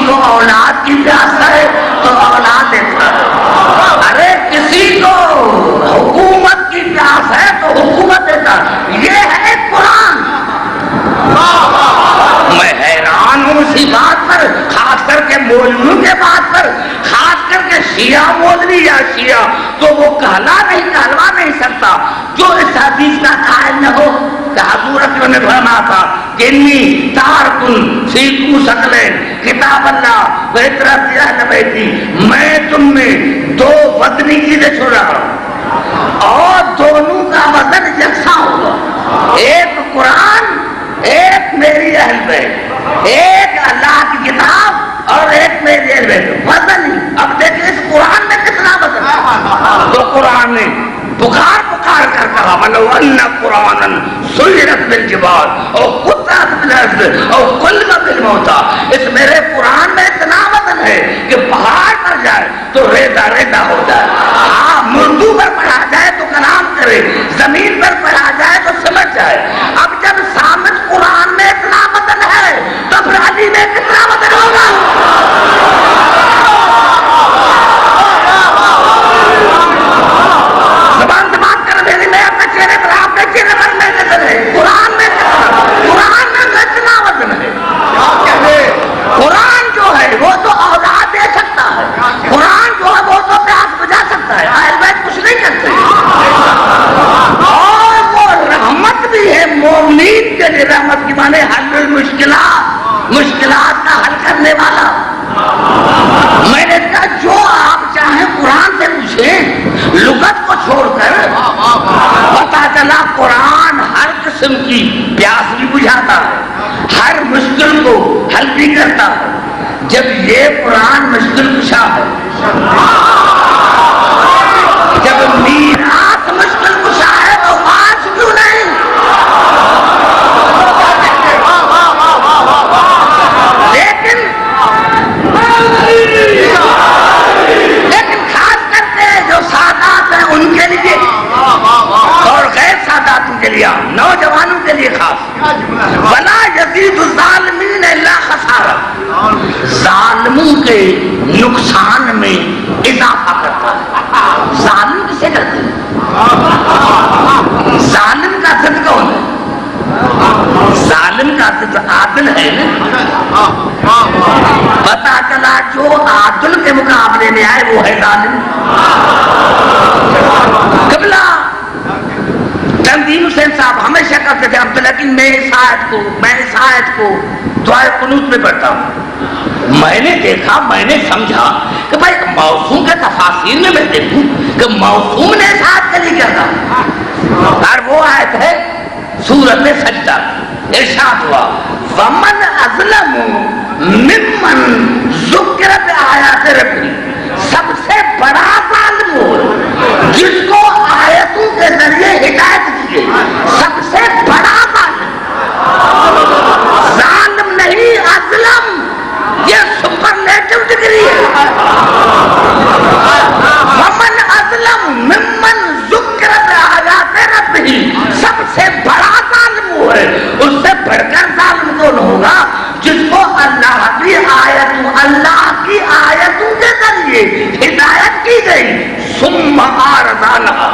کو اولاد کی پیاس ہے تو اولاد دیتا ہے، ارے کسی کو حکومت کی پیاس ہے تو حکومت دیتا ہے. یہ ہے قرآن. میں حیران ہوں اسی بات پر، خاص کر کے مولویوں کے بات پر، خاص کر کے شیعہ مولوی یا شیعہ تو وہ کہلوا نہیں سکتا جو اس حدیث کا قائل نہ ہو کہ حضور اکرم نے فرمایا تھا کہ انی تارکن فیکم ثقلین کتاب اللہ و عترۃ اہل بیتی. میں تم میں دو وزنی چیزیں چھوڑ رہا ہوں اور دونوں کا وزن یکساں ہوگا. ایک قرآن، ایک میری اہل بیت، ایک اللہ کی کتاب اور ایک میری اہل بیت. وزن ہی. اب دیکھیں اس قرآن میں کتنا وزن ہے. تو قرآن نے پکار کر کہا وَلَوْ أَنَّ قُرْآنًا سُيِّرَتْ بِالْجِبَالِ أَوْ قُطِّعَتْ بِالْأَرْضِ أَوْ كُلِّمَ بِالْمَوْتَىٰ. اس میرے قرآن میں اتنا وزن ہے کہ پہاڑ پر جائے تو ریزہ ہو جائے. ہاں مردو پر پڑھا جائے تو کلام کرے، زمین پر پڑھا جائے تو سمجھ جائے. اب جب سامد قرآن میں اتنا وزن ہے تو پھر علی میں کتنا وزن ہوگا. قرآن میں اتنا وزن ہے. قرآن جو ہے وہ تو اولاد دے سکتا ہے، قرآن جو ہے وہ تو پیاس بجھا سکتا ہے. اہل بیت کچھ نہیں کرتے. اور وہ رحمت بھی ہے مومنین کے لیے. رحمت کی معنی حل المشکلات، مشکلات کا حل کرنے والا. میں نے کہا جو آپ چاہیں قرآن سے پوچھیں، لغت کو چھوڑ کر پتا چلا قرآن ہر قسم کی پیاس بھی بجھاتا ہے، ہر مشکل کو حل بھی کرتا ہے. جب یہ قرآن مشکل کشا ہے، جب میراث مشکل کشا ہے تو آج کیوں نہیں. لیکن خاص کر کے جو سادات ہیں ان کے لیے اور غیر ساداتوں کے لیے، نوجوانوں کے لیے خاص، وَلَا يَزِيدُ الظَّالِمِينَ إِلَّا خَسَارًا. ظالموں کے نقصان میں اضافہ کرتا ہے. ظالم کسے کرتے ہیں؟ ظالم کا ضد کون ہے؟ ظالم کا ضد عادل ہے نا. پتا چلا جو عادل کے مقابلے میں آئے وہ ہے ظالم. قبلہ تنظیم حسین صاحب ہمیشہ کرتے تھے عبداللہ کہ میں اس آیت کو دعائے قنوت میں پڑھتا ہوں. میں نے دیکھا، میں نے سمجھا کہ بھائی موسوم کے تفاصیر میں دیکھوں کہ موسوم نے اس آیت کے لیے کیا تھا. اور وہ آیت ہے سورۃ سجدہ. ارشاد ہوا وَمَنْ أَظْلَمُ مِمَّنْ ذُكِّرَ بِآيَاتِ رَبِّهِ. سب سے بڑا ظالم وہ جس کو آیتوں کے ذریعے ہدایت کی گئی. سب سے بڑا ظالم نہیں، اظلم. یہ سپرلیٹو ڈگری ہے. وَمَنْ أَظْلَمُ مِمَّنْ ذُكِّرَ بِآيَاتِ رَبِّهِ. سب سے بڑا ظالم وہ ہے، اس سے بڑھ کر ظالم کون ہوگا جس کو اللہ کی آیتوں کے ذریعے ہدایت کی گئی. ثم أعرض عنها.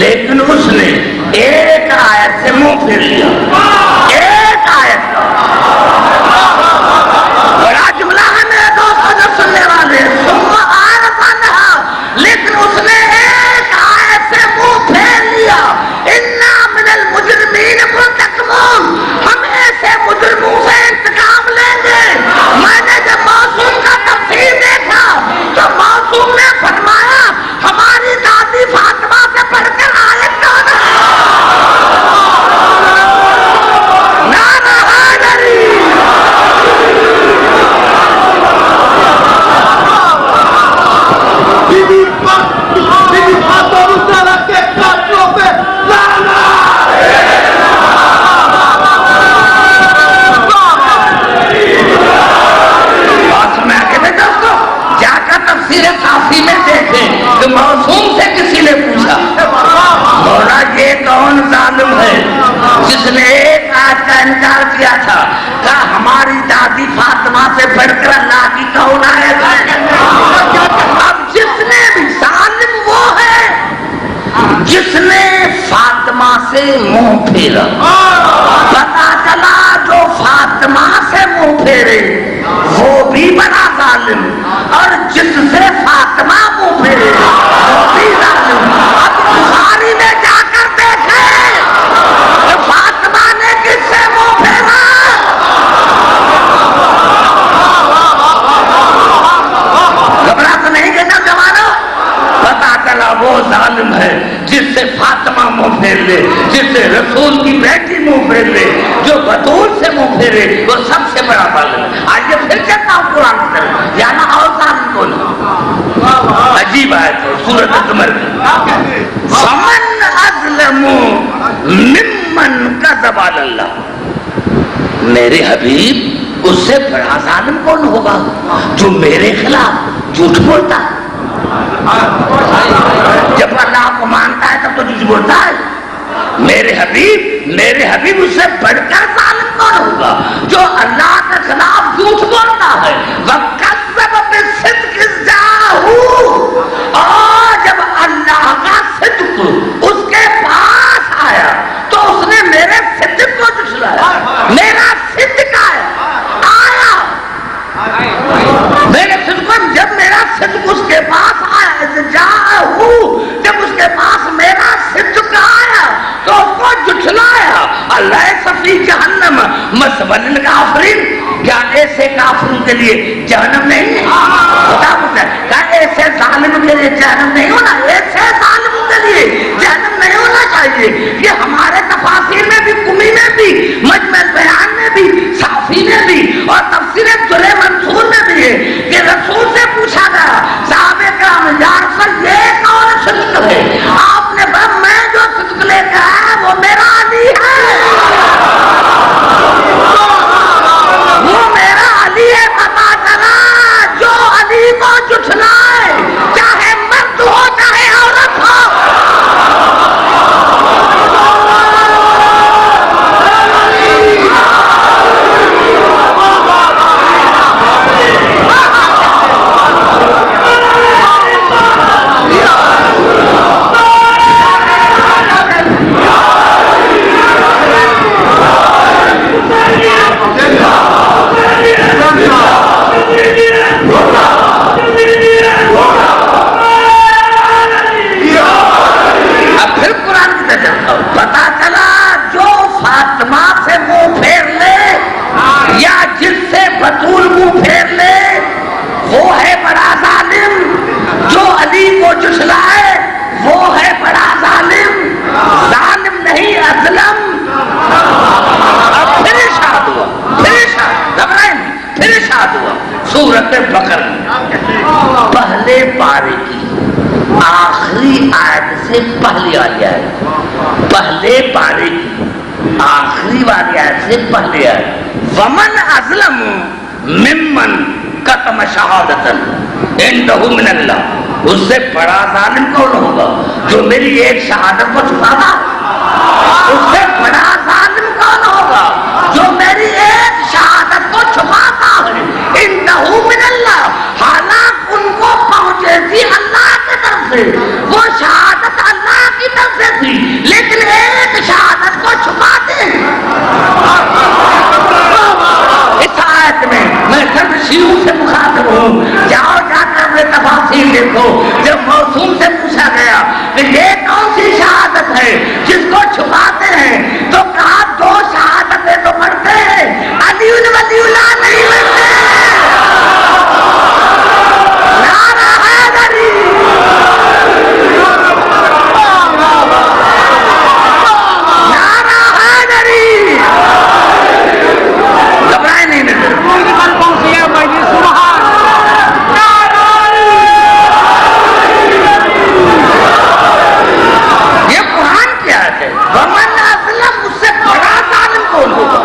لیکن اس نے ایک آیت سے منہ پھیر لیا. ایک آیت کا بڑا جملہ ہے میرے دوستوں جو سننے والے. ثم أعرض عنها. لیکن اس نے ایک آیت سے منہ پھیر لیا. إنا من المجرمین منتقمون. ہم ایسے مجرموں سے انتقام لیں گے. میں نے جب معصوم کا تفسیر دیکھا تو معصوم نے فرمایا ہماری دادی فاطمہ سے پڑھ کر آیت کون ہے. نعرہ حیدری. بڑھ کر اللہ کی کون آیت ہے؟ اب جس نے بھی ظالم وہ ہے جس نے فاطمہ سے منہ پھیرا. پتا چلا جو فاطمہ سے منہ پھیرے وہ بھی بڑا ظالم اور جس سے فاطمہ منہ پھیرے وہ بھی ظالم. اب بخاری میں جا کر دیکھے کہ فاطمہ نے کس سے منہ پھیرا. گھبرا تو نہیں کہ جوانو. پتا چلا وہ ظالم ہے جس سے فاطمہ منہ پھیر لے, جس سے رسول کی بیٹی منہ پھیر لے, جو بطول سے منہ پھیرے وہ سب سے بڑا ظالم ہے. آج یہ پھر کہتا ہوں قرآن کی طرف یا نہ اور ظالم کون ہے. عجیب آیت ہے سورۃ الزمر کی. فمن اظلم ممن کذب علی اللہ. میرے حبیب اس سے بڑا ظالم کون ہوگا جو میرے خلاف جھوٹ بولتا ہے. جب اللہ کو مانتا ہے تب تو جھوٹ بولتا ہے. میرے حبیب اس سے بڑھ کر ظالم کون ہوگا جو اللہ کے خلاف جھوٹ بولتا ہے. وَكَذَّبَ بِالصِّدْقِ إِذْ جَاءَهُ. اور جب اللہ کا صدق اس کے پاس آیا تو اس نے میرے صدق کو جھٹلایا. میرا صدق آیا میرے صدق کو, جب میرا صدق اس کے پاس آیا, جب اس کے پاس میرا صدق آیا تو اس کو جھٹلایا. اللہ صفی جہنم مثوی للکافرین. کیا ایسے کافروں کے لیے جہنم نہیں ہے؟ خدا پوچھتا ہے کیا ایسے ظالم کے لیے جہنم نہیں ہونا؟ ایسے ظالموں کے لیے جہنم نہیں ہونا چاہیے. یہ ہمارے تفاسیر میں بھی, قمی میں بھی, مجمع البیان میں بھی, صافی میں بھی اور تفسیر درر منصور میں بھی ہے کہ رسول سے پوچھا گیا صحابہ کرام یا رسول یہ کون صدق ہے؟ آپ نے کہا میں جو صدق لے کے آیا وہ میرا علی ہے, وہ میرا علی ہے. پتا چلا جو علی کو جھٹلائے چاہے مرد ہو چاہے عورت ہو. پتا چلا جو فاطمہ سے منہ پھیر لے یا جس سے بطول منہ پھیر لے وہ ہے بڑا ظالم. جو علی کو جھٹلائے وہ ہے بڑا ظالم. ظالم نہیں اظلم. اب پھر ارشاد ہوا, گھبرائیں نہیں, پھر ارشاد ہوا سورۃ بقرہ پہلے پارے کی آخری آیت سے پہلی والی آیت, پہلے پارے کی آخری والی آیت سے پہلے آیت. ومن اظلم ممن کتم شہادتا عندہ من اللہ. اس سے بڑا ظالم کون ہوگا جو میری ایک شہادت کو چھپاتا. اس سے بڑا ظالم کون ہوگا جو میری ایک شہادت کو چھپاتا ہے. عندہ من اللہ, حالانکہ ان کو پہنچے تھی اللہ کی طرف سے, وہ شہادت اللہ کی طرف سے تھی لیکن ایک شہادت کو چھپاتے ہیں. اس آیت میں سب شیعوں سے مخاطب ہوں, جاؤ جا کر اپنے تفاسیر دیکھو. جب موسوم سے پوچھا گیا کہ یہ کون سی شہادت ہے جس کو چھپاتے ہیں تو کہا دو شہادتیں تو پڑھتے ہیں, علی ولی اللہ نہیں پڑھتے. نعرہ حیدری, نعرہ حیدری. گھبرائے نہیں میرے. یہ قرآن کیا ہے؟ ومن اظلم, اس سے بڑا ظالم کون ہوگا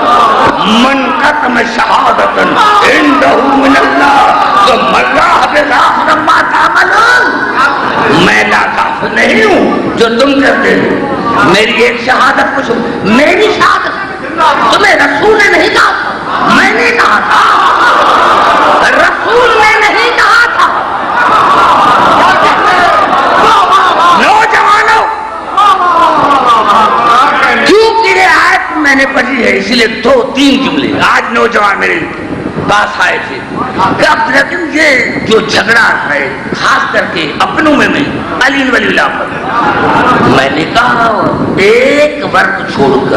من کتم شہادتا عندہ من اللہ ثم اللہ بغافر ما تعملون. میں ناکافر نہیں ہوں جو تم کرتے ہو. میری ایک شہادت کو میری شہادت تمہیں رسول نے نہیں کہا, میں نے کہا تھا. بجی ہے اس لیے 2-3 جملے آج نوجوان میرے پاس آئے تھے کہ اب لیکن یہ جو جھگڑا ہے خاص کر کے اپنوں میں علی ولی اللہ پر، میں نے کہا ایک ورق چھوڑ کر